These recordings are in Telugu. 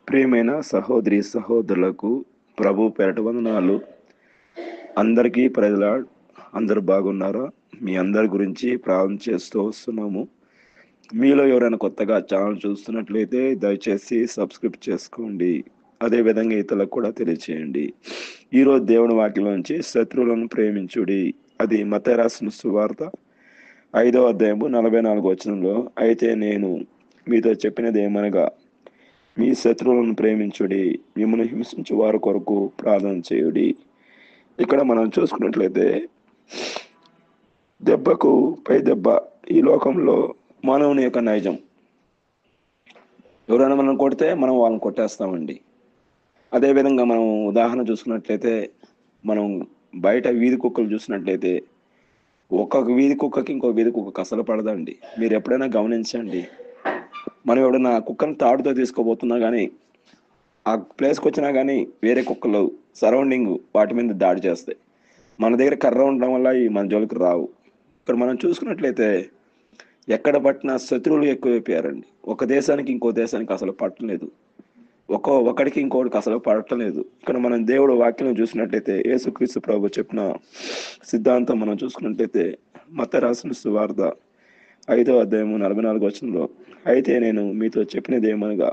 ప్రియమైన సహోదరి సహోదరులకు ప్రభు పేరట వందనాలు. అందరికీ ప్రజల అందరూ బాగున్నారా? మీ అందరి గురించి ప్రార్థన చేస్తూ వస్తున్నాము. మీలో ఎవరైనా కొత్తగా ఛానల్ చూస్తున్నట్లయితే దయచేసి సబ్స్క్రైబ్ చేసుకోండి. అదేవిధంగా ఇతరులకు కూడా తెలియచేయండి. ఈరోజు దేవుని వాక్యం నుంచి శత్రువులను ప్రేమించుడి, అది మత్తయి రాసిన సువార్త 5వ అధ్యాయము 44వ వచనంలో, అయితే నేను మీతో చెప్పినది ఏమనగా మీ శత్రువులను ప్రేమించుడి, మిమ్మల్ని హింసించు వారి కొరకు ప్రార్థన చేయుడి. ఇక్కడ మనం చూసుకున్నట్లయితే దెబ్బకు పై దెబ్బ ఈ లోకంలో మానవుని యొక్క నైజం. ఎవరైనా మనం కొడితే మనం వాళ్ళని కొట్టేస్తామండి. అదేవిధంగా మనం ఉదాహరణ చూసుకున్నట్లయితే మనం బయట వీధి కుక్కలు చూసినట్లయితే ఒక్కొక్క వీధి కుక్కకి ఇంకో వీధి కుక్కకి అసలు పడదండి. మీరు ఎప్పుడైనా గమనించండి. మనం ఎవడన్నా కుక్కను తాడుతో తీసుకోబోతున్నా కానీ ఆ ప్లేస్కి వచ్చినా కానీ వేరే కుక్కలు సరౌండింగ్ వాటి మీద దాడి చేస్తాయి. మన దగ్గర కర్ర ఉండడం వల్ల ఈ మన జోలికి రావు. ఇక్కడ మనం చూసుకున్నట్లయితే ఎక్కడ పట్టినా శత్రువులు ఎక్కువైపోయారండి. ఒక దేశానికి ఇంకో దేశానికి అసలు పట్టలేదు, ఒకడికి ఇంకోటికి అసలు పడటలేదు. ఇక్కడ మనం దేవుడు వాక్యం చూసినట్లయితే యేసుక్రీస్తు ప్రభు చెప్పిన సిద్ధాంతం మనం చూసుకున్నట్లయితే మత్తయి రాసిన సువార్త 5వ అధ్యాయము 44వ వచనంలో, అయితే నేను మీతో చెప్పినది ఏమనగా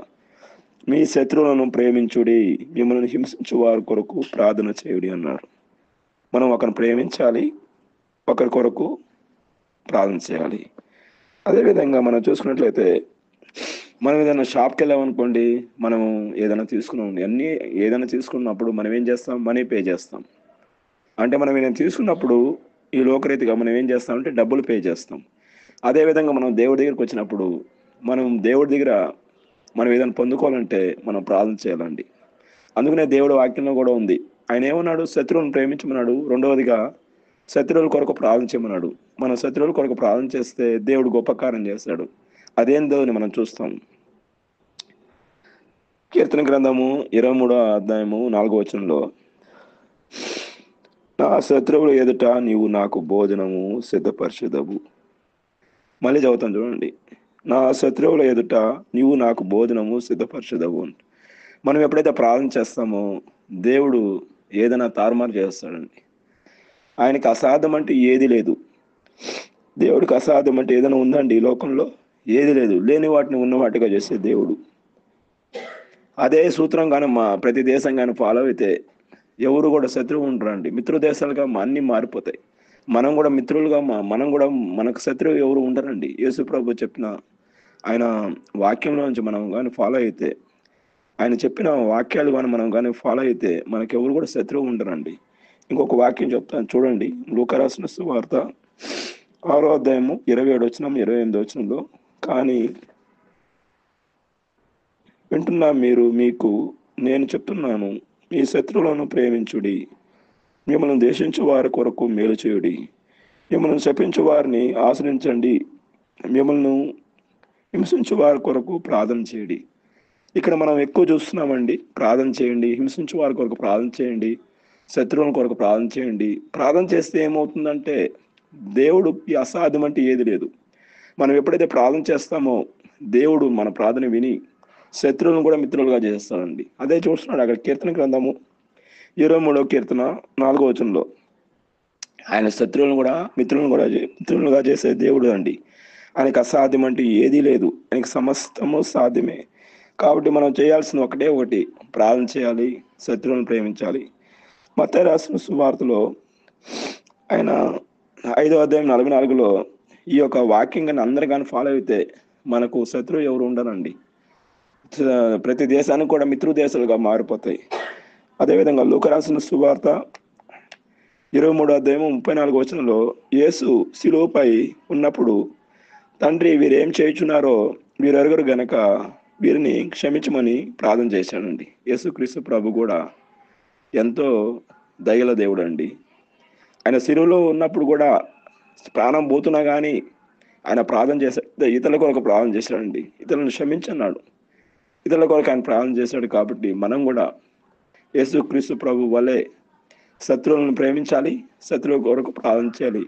మీ శత్రువులను ప్రేమించుడి, మిమ్మల్ని హింసించు వారి కొరకు ప్రార్థన చేయుడి అన్నారు. మనం ఒకరిని ప్రేమించాలి, ఒకరి కొరకు ప్రార్థన చేయాలి. అదేవిధంగా మనం చూసుకున్నట్లయితే మనం ఏదైనా షాప్కి వెళ్ళామనుకోండి, మనం ఏదైనా ఏదైనా తీసుకున్నప్పుడు మనం ఏం చేస్తాం? మనీ పే చేస్తాం. అంటే మనం ఏదైనా తీసుకున్నప్పుడు ఈ లోకరీతిగా మనం ఏం చేస్తామంటే డబ్బులు పే చేస్తాం. అదేవిధంగా మనం దేవుడి దగ్గరికి వచ్చినప్పుడు మనం దేవుడి దగ్గర మనం ఏదైనా పొందుకోవాలంటే మనం ప్రార్థన చేయాలండి. అందుకనే దేవుడి వాక్యంలో కూడా ఉంది. ఆయన ఏమన్నాడు? శత్రువులను ప్రేమించమన్నాడు. రెండవదిగా శత్రువుల కొరకు ప్రార్థన చేయమన్నాడు. మన శత్రువుల కొరకు ప్రార్థన చేస్తే దేవుడు గొప్ప కార్యం చేస్తాడు. అదేందో అని మనం చూస్తాం. కీర్తన గ్రంథము 23వ అధ్యాయము 4వ వచనంలో, నా శత్రువుల ఎదుట నీవు నాకు భోజనము సిద్ధపరచెదవు. మళ్ళీ చదువుతాను చూడండి, నా శత్రువుల ఎదుట నీవు నాకు భోజనము సిద్ధపరచెదవు. మనం ఎప్పుడైతే ప్రార్థన చేస్తామో దేవుడు ఏదైనా తారుమారు చేస్తాడండి. ఆయనకి అసాధ్యం అంటే ఏది లేదు. దేవుడికి అసాధ్యం అంటే ఏదైనా ఉందండి ఈ లోకంలో? ఏది లేదు. లేని వాటిని ఉన్న వాటిగా చేసే దేవుడు. అదే సూత్రం కానీ ప్రతి దేశం కానీ ఫాలో అయితే ఎవరు కూడా శత్రువు ఉండరండి. మిత్రు దేశాలుగా అన్నీ మారిపోతాయి. మనం కూడా మిత్రులుగా మనం కూడా మనకు శత్రువు ఎవరు ఉండరండి. యేసు ప్రభు చెప్పిన ఆయన వాక్యంలో నుంచి మనం కానీ ఫాలో అయితే, ఆయన చెప్పిన వాక్యాలు కానీ మనం కానీ ఫాలో అయితే మనకి ఎవరు కూడా శత్రువు ఉండరండి. ఇంకొక వాక్యం చెప్తాను చూడండి. లూకా రాసిన సువార్త 6వ అధ్యాయము 27 వచనం 28 వచనంలో, కానీ వింటున్నా మీకు నేను చెప్తున్నాను, మీ శత్రువులను ప్రేమించుడి, మిమ్మల్ని ద్వేషించు వారి కొరకు మేలు చేయుడి, మిమ్మల్ని శపించు వారిని ఆశ్రయించండి, మిమ్మల్ని హింసించు వారి కొరకు ప్రార్థన చేయండి. ఇక్కడ మనం ఎక్కువ చూస్తున్నామండి. ప్రార్థన చేయండి, హింసించు వారి కొరకు ప్రార్థన చేయండి, శత్రువుల కొరకు ప్రార్థన చేయండి. ప్రార్థన చేస్తే ఏమవుతుందంటే దేవుడికి అసాధ్యం అంటే ఏది లేదు. మనం ఎప్పుడైతే ప్రార్థన చేస్తామో దేవుడు మన ప్రార్థన విని శత్రువులను కూడా మిత్రులుగా చేస్తాడండి. అదే చూస్తున్నాడు అక్కడ కీర్తన గ్రంథము 23వ కీర్తన 4వ వచనంలో, ఆయన శత్రువులను కూడా మిత్రులుగా చేసే దేవుడు అండి. ఆయనకు అసాధ్యం అంటే ఏదీ లేదు. ఆయనకి సమస్తము సాధ్యమే. కాబట్టి మనం చేయాల్సిన ఒకటి ప్రార్థన చేయాలి, శత్రువులను ప్రేమించాలి. మత్తయి రాసిన సువార్తలో ఆయన 5వ అధ్యాయం 44లో ఈ యొక్క వాక్యం కానీ అందరు కానీ ఫాలో అయితే మనకు శత్రువు ఎవరు ఉండరండి. ప్రతి దేశానికి కూడా మిత్రు దేశాలుగా మారిపోతాయి. అదేవిధంగా లూకా రాసిన సువార్త 23వ అధ్యాయం 34వ వచనంలో, యేసు శిలువపై ఉన్నప్పుడు, తండ్రి వీరేం చేయుచున్నారో వీరెరుగురు గనక వీరిని క్షమించమని ప్రార్థన చేశాడండి. యేసుక్రీస్తు ప్రభు కూడా ఎంతో దయల దేవుడు అండి. ఆయన శిలువలో ఉన్నప్పుడు కూడా ప్రాణం పోతున్నా కానీ ఆయన ప్రార్థన చేశాడు. ఇతరుల కొరకు ప్రార్థన చేశాడండి. ఇతరులను క్షమించన్నాడు. ఇతరుల కొరకు ఆయన ప్రార్థన చేశాడు. కాబట్టి మనం కూడా యేసుక్రీస్తు ప్రభు వలె శత్రువులను ప్రేమించాలి, శత్రువుల కొరకు ప్రార్థన చేయాలి.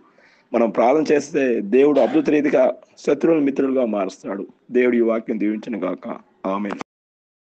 మనం ప్రార్థన చేస్తే దేవుడు అద్భుత రీతిగా శత్రువులను మిత్రులుగా మారుస్తాడు. దేవుడు ఈ వాక్యం దీవించును గాక. ఆమేన్.